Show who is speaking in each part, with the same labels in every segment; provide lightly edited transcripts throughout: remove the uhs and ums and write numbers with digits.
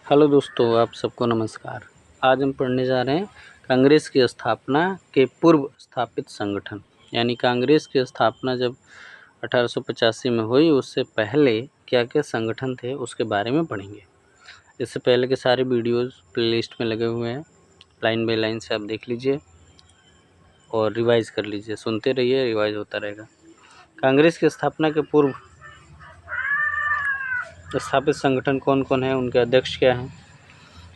Speaker 1: Hello दोस्तों, आप सबको नमस्कार। आज हम पढ़ने जा रहे हैं कांग्रेस की स्थापना के पूर्व स्थापित संगठन, यानी कांग्रेस की स्थापना जब 1885 में हुई उससे पहले क्या क्या संगठन थे उसके बारे में पढ़ेंगे। इससे पहले के सारे वीडियोस प्लेलिस्ट में लगे हुए हैं, लाइन बाय लाइन से आप देख लीजिए और रिवाइज कर लीजिए। सुनते रहिए, रिवाइज होता रहेगा। कांग्रेस की स्थापना के पूर्व स्थापित संगठन कौन कौन है, उनके अध्यक्ष क्या हैं।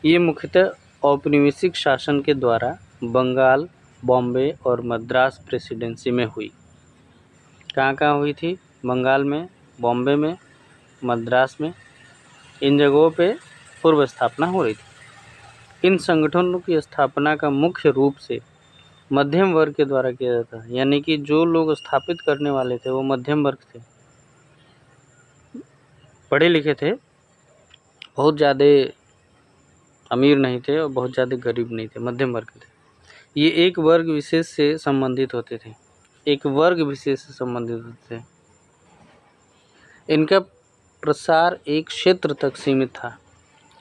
Speaker 1: ये मुख्यतः औपनिवेशिक शासन के द्वारा बंगाल, बॉम्बे और मद्रास प्रेसिडेंसी में हुई। कहाँ हुई थी? बंगाल में, बॉम्बे में, मद्रास में। इन जगहों पे पूर्व स्थापना हो रही थी। इन संगठनों की स्थापना का मुख्य रूप से मध्यम वर्ग के द्वारा किया जाता है, यानी कि जो लोग स्थापित करने वाले थे वो मध्यम वर्ग थे, पढ़े लिखे थे, बहुत ज़्यादा अमीर नहीं थे और बहुत ज़्यादा गरीब नहीं थे, मध्यम वर्ग थे। ये एक वर्ग विशेष से संबंधित होते थे, एक वर्ग विशेष से संबंधित होते थे। इनका प्रसार एक क्षेत्र तक सीमित था।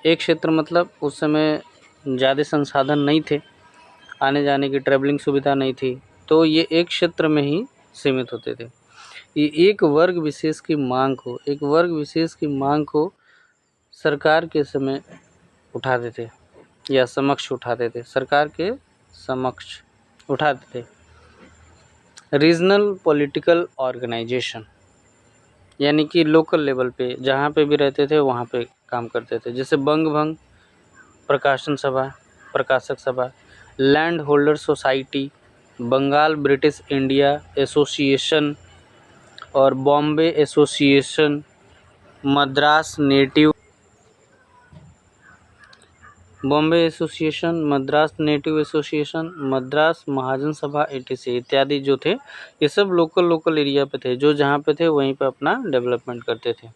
Speaker 1: एक क्षेत्र मतलब उस समय ज़्यादा संसाधन नहीं थे, आने जाने की ट्रैवलिंग सुविधा नहीं थी, तो ये एक क्षेत्र में ही सीमित होते थे। ये एक वर्ग विशेष की मांग को सरकार के समय उठाते थे या समक्ष उठाते थे, सरकार के समक्ष उठाते थे। रीजनल पॉलिटिकल ऑर्गेनाइजेशन, यानी कि लोकल लेवल पे जहाँ पे भी रहते थे वहाँ पे काम करते थे। जैसे बंग भंग प्रकाशन सभा, प्रकाशक सभा, land holder society, Bengal British India association और Bombay association, Madras native Bombay association, Madras native association, Madras Mahajan Sabha ETC इत्यादि जो थे, ये सब लोकल एरिया पे थे, जो जहाँ पे थे वहीं पे अपना डेवलपमेंट करते थे।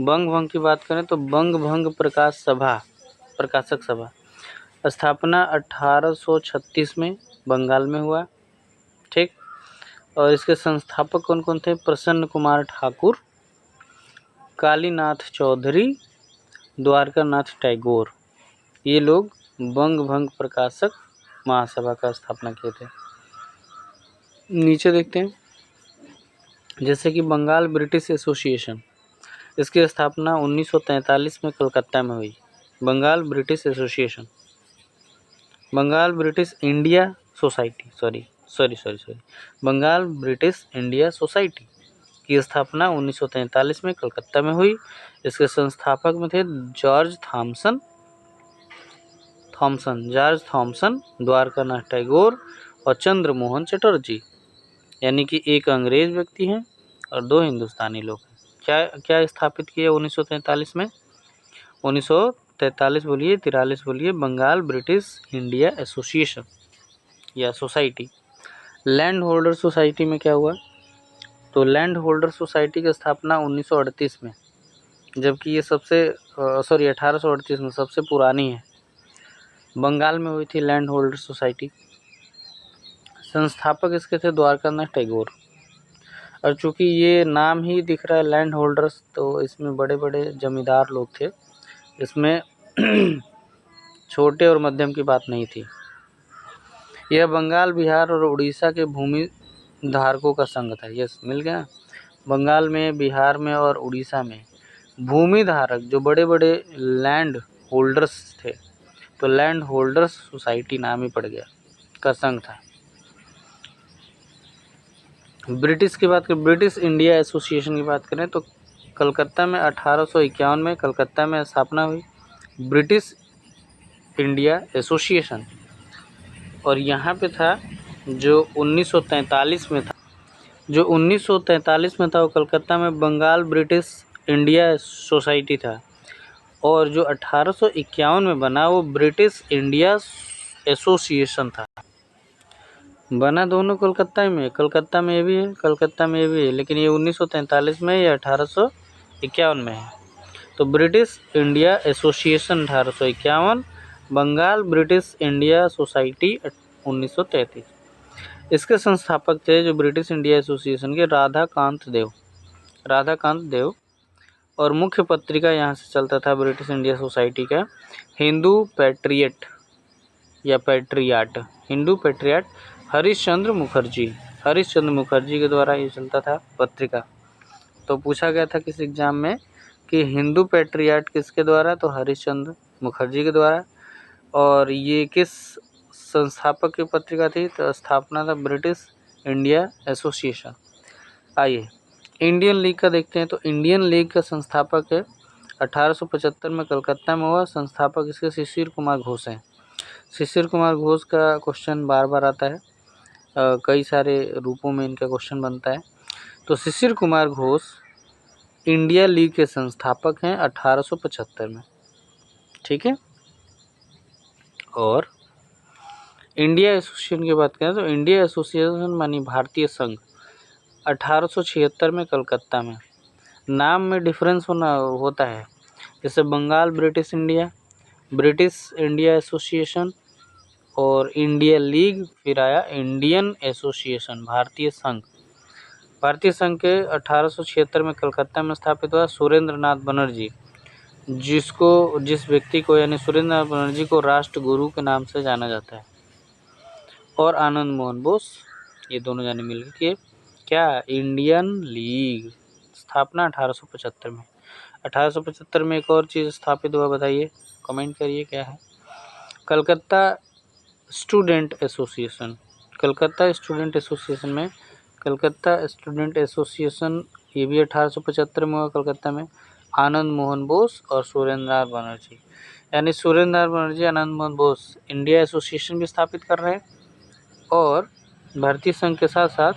Speaker 1: बंग भंग की बात करें तो बंग भंग प्रकाशक सभा स्थापना 1836 में बंगाल में हुआ, ठीक। और इसके संस्थापक कौन कौन थे? प्रसन्न कुमार ठाकुर, कालीनाथ चौधरी, द्वारका नाथ टैगोर, ये लोग बंग भंग प्रकाशक महासभा का स्थापना किए थे। नीचे देखते हैं, जैसे कि बंगाल ब्रिटिश एसोसिएशन, इसकी स्थापना 1943 में कलकत्ता में हुई। Bengal British association, Bengal British India society Bengal British India society की स्थापना 1943 में कलकत्ता में हुई। इसके संस्थापक में थे जॉर्ज थॉमसन, द्वारका नाथ टैगोर और चंद्र मोहन चटर्जी, यानी कि एक अंग्रेज व्यक्ति हैं और दो हिंदुस्तानी लोग हैं। क्या स्थापित किया 1943 में? 1943 बोलिए, 43 बोलिए, बंगाल ब्रिटिश इंडिया एसोसिएशन या सोसाइटी। लैंड होल्डर सोसाइटी में क्या हुआ? तो लैंड होल्डर सोसाइटी की स्थापना 1938 में, जबकि ये 1838 में सबसे पुरानी है, बंगाल में हुई थी लैंड होल्डर सोसाइटी। संस्थापक इसके थे द्वारका नाथ टैगोर। और चूंकि ये नाम ही दिख रहा है लैंड होल्डर्स, तो इसमें बड़े बड़े जमींदार लोग थे, इसमें छोटे और मध्यम की बात नहीं थी। यह बंगाल, बिहार और उड़ीसा के भूमि धारकों का संघ था। यस, मिल गया। बंगाल में, बिहार में और उड़ीसा में भूमि धारक जो बड़े बड़े लैंड होल्डर्स थे, तो लैंड होल्डर्स सोसाइटी नाम ही पड़ गया, का संघ था। ब्रिटिश की बात करें, ब्रिटिश इंडिया एसोसिएशन की बात करें तो कलकत्ता में 1851 में कलकत्ता में स्थापना हुई ब्रिटिश इंडिया एसोसिएशन। और यहाँ पे था जो 1943 में था, वो कलकत्ता में बंगाल ब्रिटिश इंडिया सोसाइटी था। और जो 1851 में बना वो ब्रिटिश इंडिया एसोसिएशन था। बना दोनों कलकत्ता में ये भी है, लेकिन ये 1943 में या 1851 में है। तो British India association 1851, Bengal British India society 1933। इसके संस्थापक थे जो ब्रिटिश इंडिया एसोसिएशन के राधाकांत देव, और मुख्य पत्रिका यहाँ से चलता था ब्रिटिश इंडिया सोसाइटी का हिंदू पैट्रियट या पैट्रियाट, हिंदू पैट्रियाट हरिश्चंद्र मुखर्जी के द्वारा ये चलता था पत्रिका। तो पूछा गया था किस एग्जाम में कि हिंदू पैट्रियाट किसके द्वारा, तो हरिश्चंद्र मुखर्जी के द्वारा। और ये किस संस्थापक की पत्रिका थी, तो स्थापना था ब्रिटिश इंडिया एसोसिएशन। आइए इंडियन लीग का देखते हैं। तो इंडियन लीग का संस्थापक है 1875 में कलकत्ता में हुआ। संस्थापक इसके शिशिर कुमार घोष हैं। शिशिर कुमार घोष का क्वेश्चन बार बार आता है, कई सारे रूपों में इनका क्वेश्चन बनता है। तो शिशिर कुमार घोष इंडिया लीग के संस्थापक हैं 1875 में, ठीक है। और इंडिया एसोसिएशन की बात करें तो इंडिया एसोसिएशन मानी भारतीय संघ 1876 में कलकत्ता में। नाम में डिफरेंस होता है, जैसे बंगाल ब्रिटिश इंडिया एसोसिएशन और इंडिया लीग, फिर आया इंडियन एसोसिएशन भारतीय संघ। भारतीय संघ के 1876 में कलकत्ता में स्थापित हुआ। सुरेंद्र नाथ बनर्जी, जिस व्यक्ति को यानी सुरेंद्र नाथ बनर्जी को राष्ट्र गुरु के नाम से जाना जाता है, और आनंद मोहन बोस, ये दोनों जाने मिलकर किए क्या, इंडियन लीग, स्थापना 1875 में। 1875 में एक और चीज़ स्थापित हुआ, बताइए, कमेंट करिए क्या है। Calcutta student association. Calcutta student association ये भी 1875 में हुआ कलकत्ता में। आनंद मोहन बोस और सुरेंद्र नाथ बनर्जी, यानी सुरेंद्र नाथ बनर्जी, आनंद मोहन बोस इंडिया एसोसिएशन भी स्थापित कर रहे हैं और भारतीय संघ के साथ साथ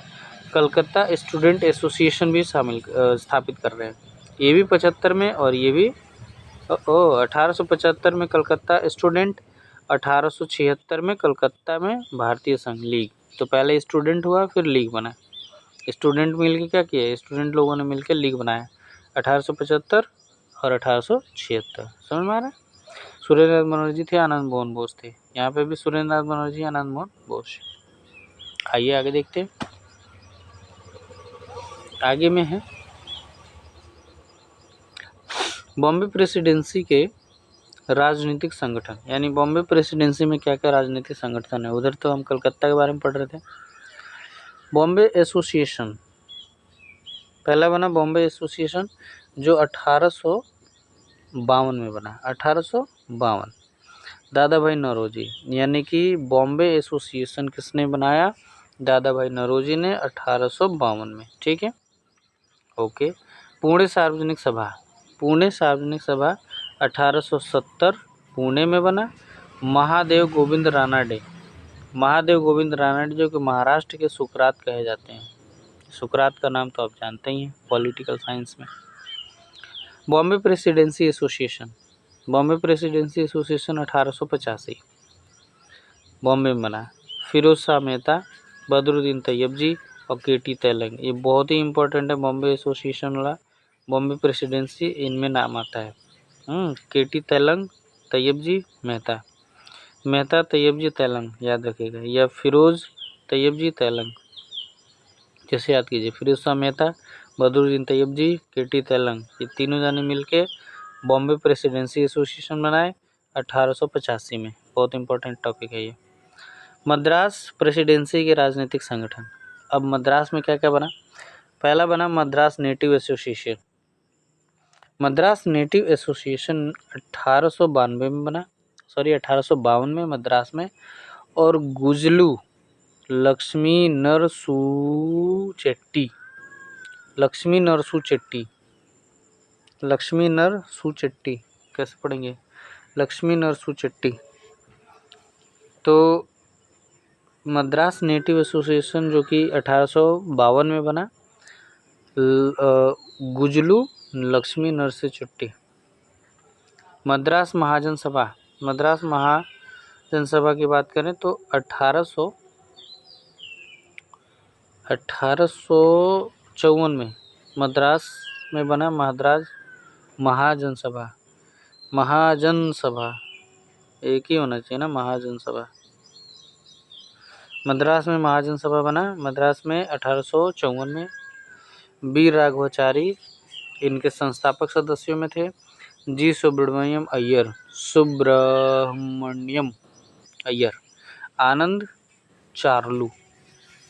Speaker 1: कलकत्ता स्टूडेंट एसोसिएशन भी स्थापित कर रहे हैं। ये भी 75 में और ये भी 1875 में कलकत्ता स्टूडेंट, 1876 में कलकत्ता में भारतीय संघ लीग। तो पहले स्टूडेंट हुआ फिर लीग बना। स्टूडेंट मिलके क्या किया, स्टूडेंट लोगों ने मिलकर लीग बनाया 1875 और 1876। समझ में आ रहा है। सुरेंद्र नाथ बनर्जी थे, आनंद मोहन बोस थे। यहाँ पे भी सुरेंद्र नाथ बनर्जी, आनंद मोहन बोस। आइए आगे देखते हैं। आगे में है बॉम्बे प्रेसिडेंसी के राजनीतिक संगठन, यानी बॉम्बे प्रेसिडेंसी में क्या क्या राजनीतिक संगठन है। उधर तो हम कलकत्ता के बारे में पढ़ रहे थे। बॉम्बे एसोसिएशन पहला बना, बॉम्बे एसोसिएशन, जो 1852 में बना, 1852। दादा भाई नौरोजी, यानी कि बॉम्बे एसोसिएशन किसने बनाया, दादा भाई नौरोजी ने 1852 में, ठीक है, ओके। पुणे सार्वजनिक सभा 1870 पुणे में बना। महादेव गोविंद रानाडे जो कि महाराष्ट्र के सुकरात कहे जाते हैं। सुकरात का नाम तो आप जानते ही हैं पॉलिटिकल साइंस में। बॉम्बे प्रेसिडेंसी एसोसिएशन 1885 बॉम्बे में बना। फिरोज शाह मेहता, बदरुद्दीन तैयबजी और केटी तेलंग, ये बहुत ही इंपॉर्टेंट है बॉम्बे एसोसिएशन वाला। बॉम्बे प्रेसिडेंसी इनमें नाम आता है। केटी तेलंग, तैयबजी, मेहता तैयबजी तेलंग, याद रखिएगा, या फिरोज तैयबजी तेलंग, जैसे याद कीजिए, फिरोज शाह मेहता, बदरुद्दीन तैयबजी, केटी तेलंग, ये तीनों जाने मिलके बॉम्बे प्रेसिडेंसी एसोसिएशन बनाए 1885 में। बहुत इंपॉर्टेंट टॉपिक है ये। मद्रास प्रेसिडेंसी के राजनीतिक संगठन। अब मद्रास में क्या क्या बना, पहला बना Madras native association. Madras native association 1852 में बना, 1852 में मद्रास में। और गुजलू लक्ष्मी नरसू चेट्टी कैसे पढ़ेंगे, लक्ष्मी नरसू चेट्टी। तो मद्रास नेटिव एसोसिएशन जो कि 1852 में बना, गुजलू लक्ष्मी नरसू चेट्टी। मद्रास महाजन सभा की बात करें तो 1854 में मद्रास में बना मद्रास महाजन सभा, एक ही होना चाहिए ना, महाजन सभा। मद्रास में महाजन सभा बना, मद्रास में 1854 में। बी राघवाचारी इनके संस्थापक सदस्यों में थे जी सुब्रमण्यम अय्यर, आनंद चार्लू,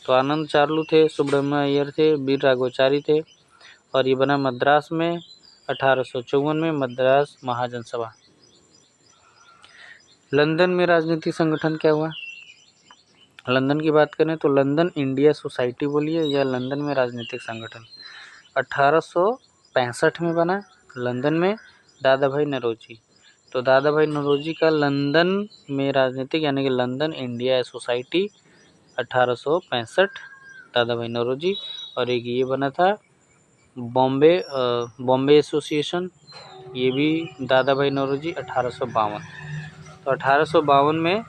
Speaker 1: तो आनंद चार्लू थे, सुब्रमण्यम अय्यर थे, वीर राघवाचारी थे। और ये बना मद्रास में 1854 में, मद्रास महाजन सभा। लंदन में राजनीतिक संगठन क्या हुआ? लंदन की बात करें तो लंदन इंडिया सोसाइटी बोलिए या लंदन में राजनीतिक संगठन 1865 में बना, लंदन में दादा भाई नौरोजी। तो दादा भाई नौरोजी का लंदन में राजनीतिक यानी कि लंदन इंडिया सोसाइटी 1865, दादा भाई नौरोजी। और एक ये बना था बॉम्बे एसोसिएशन, ये भी दादा भाई नौरोजी 1852। तो 1852 में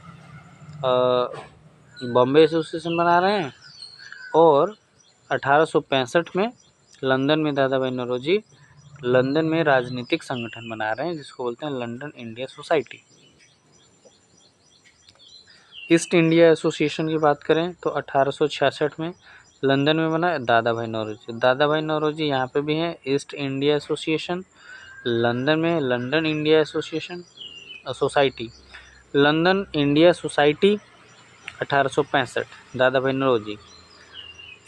Speaker 1: बॉम्बे एसोसिएशन बना रहे हैं और 1865 में लंदन में दादा भाई नौरोजी लंदन में राजनीतिक संगठन बना रहे हैं जिसको बोलते हैं London India society. East India association की बात करें तो 1866 में लंदन में बना दादा भाई नौरोजी। दादा भाई नौरोजी यहाँ पे भी हैं। ईस्ट इंडिया एसोसिएशन लंदन में London India association society, London India society 1865 दादा भाई नौरोजी।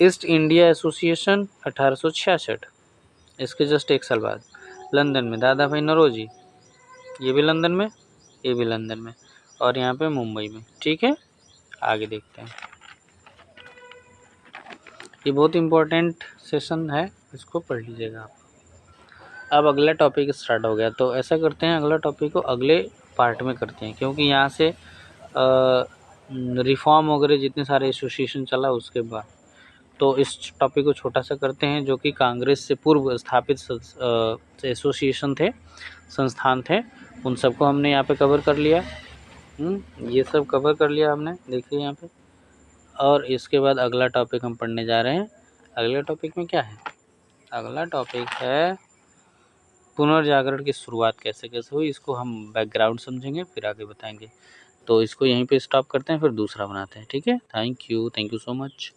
Speaker 1: ईस्ट इंडिया एसोसिएशन 1866, इसके जस्ट एक साल बाद लंदन में दादा भाई नौरोजी, ये भी लंदन में, ये भी लंदन में, और यहाँ पे मुंबई में। ठीक है, आगे देखते हैं। ये बहुत इम्पोर्टेंट सेशन है, इसको पढ़ लीजिएगा आप। अब अगला टॉपिक स्टार्ट हो गया, तो ऐसा करते हैं अगला टॉपिक को अगले पार्ट में करते हैं, क्योंकि यहाँ से रिफॉर्म वगैरह जितने सारे एसोसिएशन चला उसके बाद, तो इस टॉपिक को छोटा सा करते हैं। जो कि कांग्रेस से पूर्व स्थापित एसोसिएशन थे, संस्थान थे, उन सबको हमने यहाँ पे कवर कर लिया। ये सब कवर कर लिया हमने, देखिए यहाँ पे। और इसके बाद अगला टॉपिक हम पढ़ने जा रहे हैं। अगले टॉपिक में क्या है? अगला टॉपिक है पुनर्जागरण की शुरुआत कैसे कैसे हुई। इसको हम बैकग्राउंड समझेंगे, फिर आगे बताएंगे। तो इसको यहीं पे स्टॉप करते हैं, फिर दूसरा बनाते हैं। ठीक है, थैंक यू सो मच।